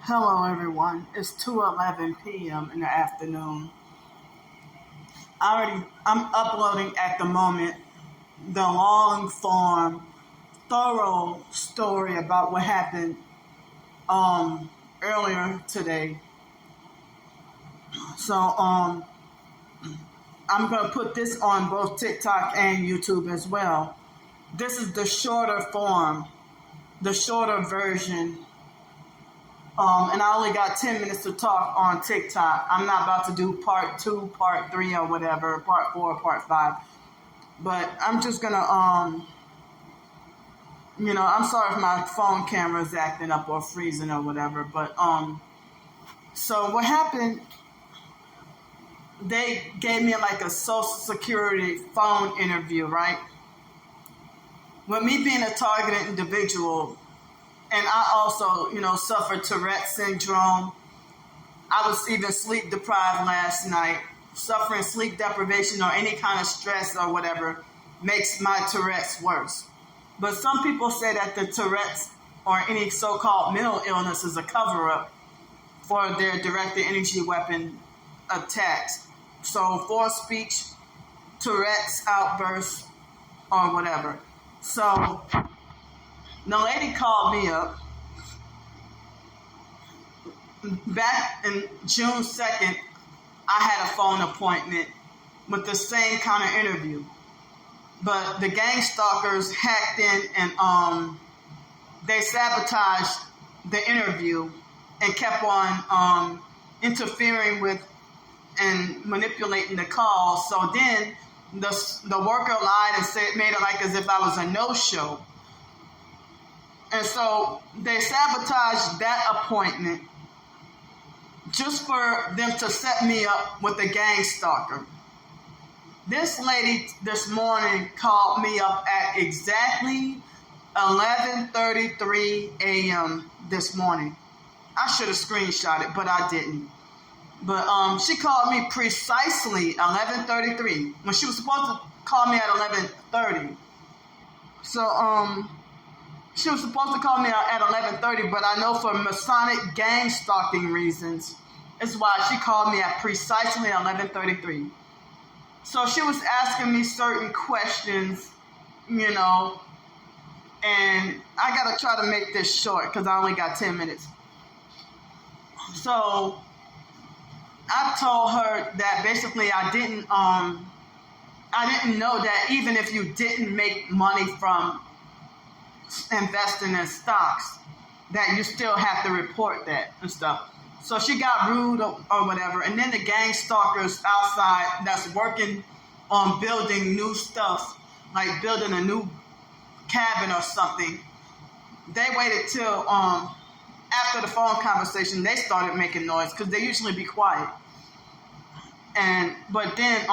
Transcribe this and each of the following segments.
Hello everyone, it's 2:11 p.m. in the afternoon. I'm uploading at the moment the long form, thorough story about what happened earlier today. So I'm gonna put this on both TikTok and YouTube as well. This is the shorter form, the shorter version. And I only got 10 minutes to talk on TikTok. I'm not about to do part 2, part 3, or whatever, part 4, part 5. But I'm just gonna, I'm sorry if my phone camera is acting up or freezing or whatever. But, so what happened, they gave me like a Social Security phone interview, right? With me being a targeted individual, and I also, suffer Tourette syndrome. I was even sleep deprived last night. Suffering sleep deprivation or any kind of stress or whatever makes my Tourette's worse. But some people say that the Tourette's or any so-called mental illness is a cover-up for their directed energy weapon attacks. So forced speech, Tourette's outbursts, or whatever. So the lady called me up back in June 2nd. I had a phone appointment with the same kind of interview, but the gang stalkers hacked in and they sabotaged the interview and kept on interfering with and manipulating the call. So then the worker lied and made it like as if I was a no-show. And so they sabotaged that appointment just for them to set me up with a gang stalker. This lady this morning called me up at exactly 11:33 a.m. this morning. I should have screenshot it, but I didn't. But she called me precisely 11:33 when she was supposed to call me at 11:30. So she was supposed to call me at 11:30, but I know for Masonic gang stalking reasons is why she called me at precisely 11:33. So she was asking me certain questions, and I got to try to make this short because I only got 10 minutes. So I told her that basically I didn't know that even if you didn't make money from investing in stocks, that you still have to report that and stuff. So she got rude or whatever, and then the gang stalkers outside that's working on building new stuff, like building a new cabin or something, they waited till after the phone conversation they started making noise because they usually be quiet. But then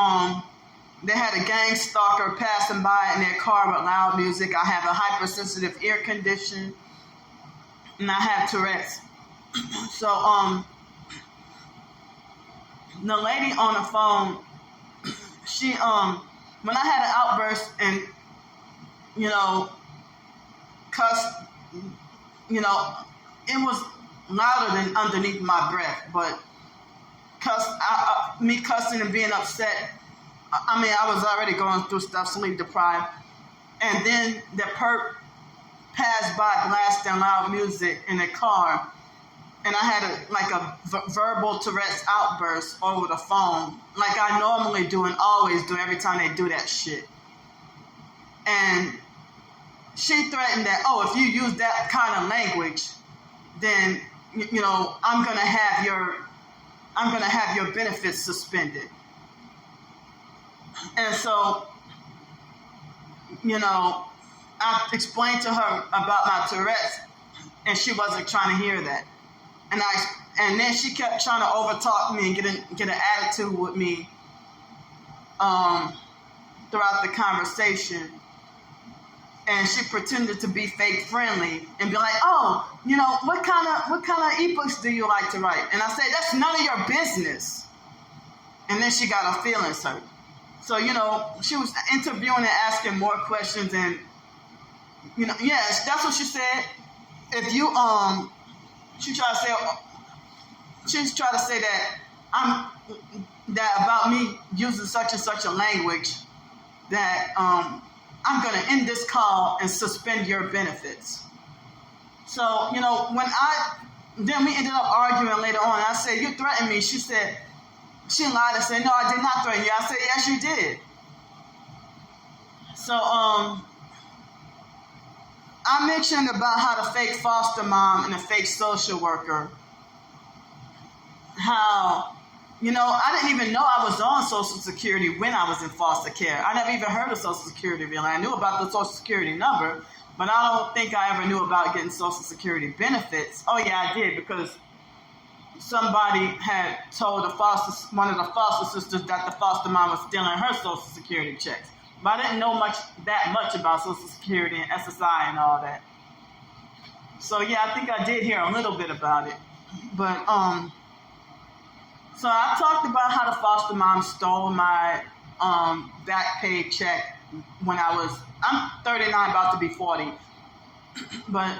they had a gang stalker passing by in their car with loud music. I have a hypersensitive ear condition, and I have Tourette's. So the lady on the phone, she when I had an outburst and cussed, it was louder than underneath my breath, but me cussing and being upset. I mean, I was already going through stuff, sleep deprived. And then the perp passed by blasting loud music in the car. And I had a verbal Tourette's outburst over the phone, like I normally do and always do every time they do that shit. And she threatened that, if you use that kind of language, then, I'm going to have your benefits suspended. And so, I explained to her about my Tourette's, and she wasn't trying to hear that. And then she kept trying to overtalk me and get an attitude with me throughout the conversation. And she pretended to be fake friendly and be like, what kind of ebooks do you like to write? And I said, that's none of your business. And then she got her feelings hurt. So, she was interviewing and asking more questions, and, yes, that's what she said. If you she tried to say that about me using such and such a language that I'm going to end this call and suspend your benefits. So, then we ended up arguing later on. I said, you threatened me. She said, she lied and said, no, I did not threaten you. I said, yes, you did. So, I mentioned about how the fake foster mom and the fake social worker, how, I didn't even know I was on Social Security when I was in foster care. I never even heard of Social Security really. I knew about the Social Security number, but I don't think I ever knew about getting Social Security benefits. Oh yeah, I did, because somebody had told one of the foster sisters that the foster mom was stealing her Social Security checks. But I didn't know that much about Social Security and SSI and all that. So yeah, I think I did hear a little bit about it. But so I talked about how the foster mom stole my back pay check when I'm 39, about to be 40. But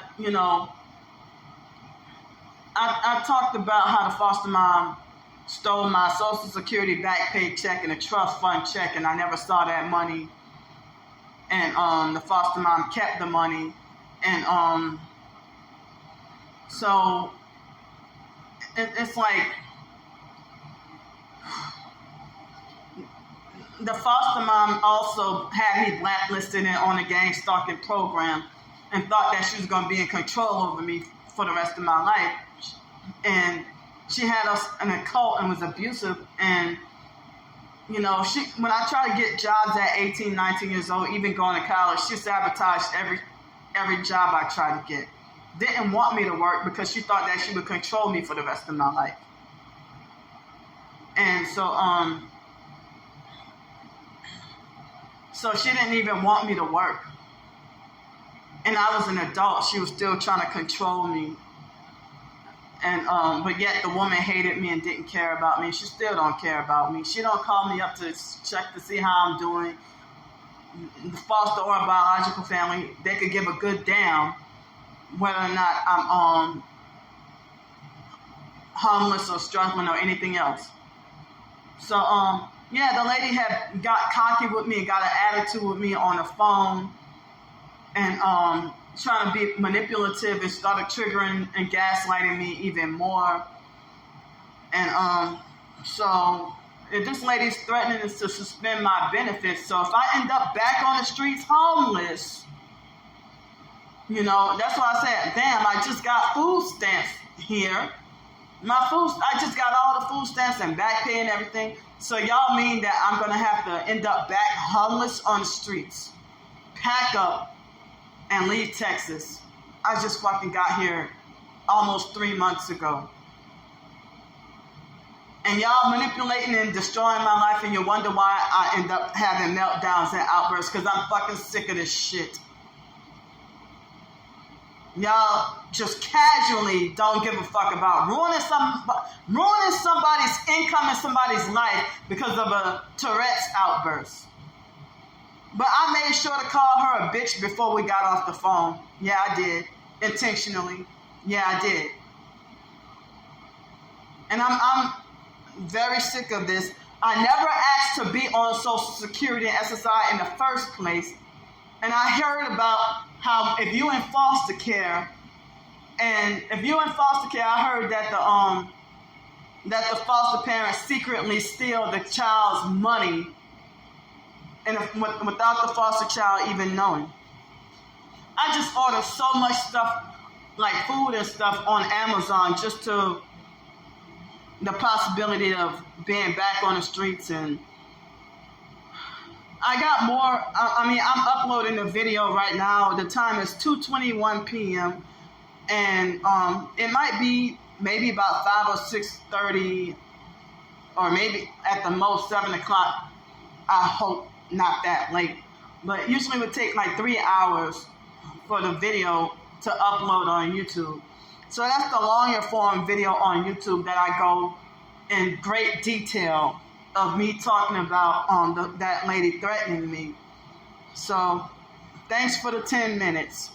I talked about how the foster mom stole my Social Security back pay check and a trust fund check, and I never saw that money. And the foster mom kept the money. And so it's like the foster mom also had me blacklisted and on a gang stalking program and thought that she was going to be in control over me for the rest of my life. And she had us in a cult and was abusive. And, when I tried to get jobs at 18, 19 years old, even going to college, she sabotaged every job I tried to get. Didn't want me to work because she thought that she would control me for the rest of my life. And so she didn't even want me to work. And I was an adult. She was still trying to control me. And but yet the woman hated me and didn't care about me. She still don't care about me. She don't call me up to check to see how I'm doing. The foster or biological family, they could give a good damn whether or not I'm homeless or struggling or anything else. So yeah, the lady had got cocky with me and got an attitude with me on the phone, and trying to be manipulative and started triggering and gaslighting me even more. And so if this lady's threatening to suspend my benefits, so if I end up back on the streets homeless, that's why I said, damn, I just got food stamps here. I just got all the food stamps and back pay and everything. So y'all mean that I'm gonna have to end up back homeless on the streets, pack up, and leave Texas? I just fucking got here almost 3 months ago. And y'all manipulating and destroying my life, and you wonder why I end up having meltdowns and outbursts, because I'm fucking sick of this shit. Y'all just casually don't give a fuck about ruining somebody's income and somebody's life because of a Tourette's outburst. But I made sure to call her a bitch before we got off the phone. Yeah, I did. Intentionally. Yeah, I did. And I'm very sick of this. I never asked to be on Social Security and SSI in the first place. And I heard about how if you in foster care, I heard that the foster parents secretly steal the child's money, and without the foster child even knowing. I just ordered so much stuff, like food and stuff, on Amazon just to the possibility of being back on the streets. And I got more. I'm uploading a video right now. The time is 2:21 p.m. and it might be maybe about 5 or 6:30, or maybe at the most 7 o'clock. I hope not that late, but usually it would take like 3 hours for the video to upload on YouTube. So that's the longer form video on YouTube that I go in great detail of me talking about that lady threatening me. So thanks for the 10 minutes.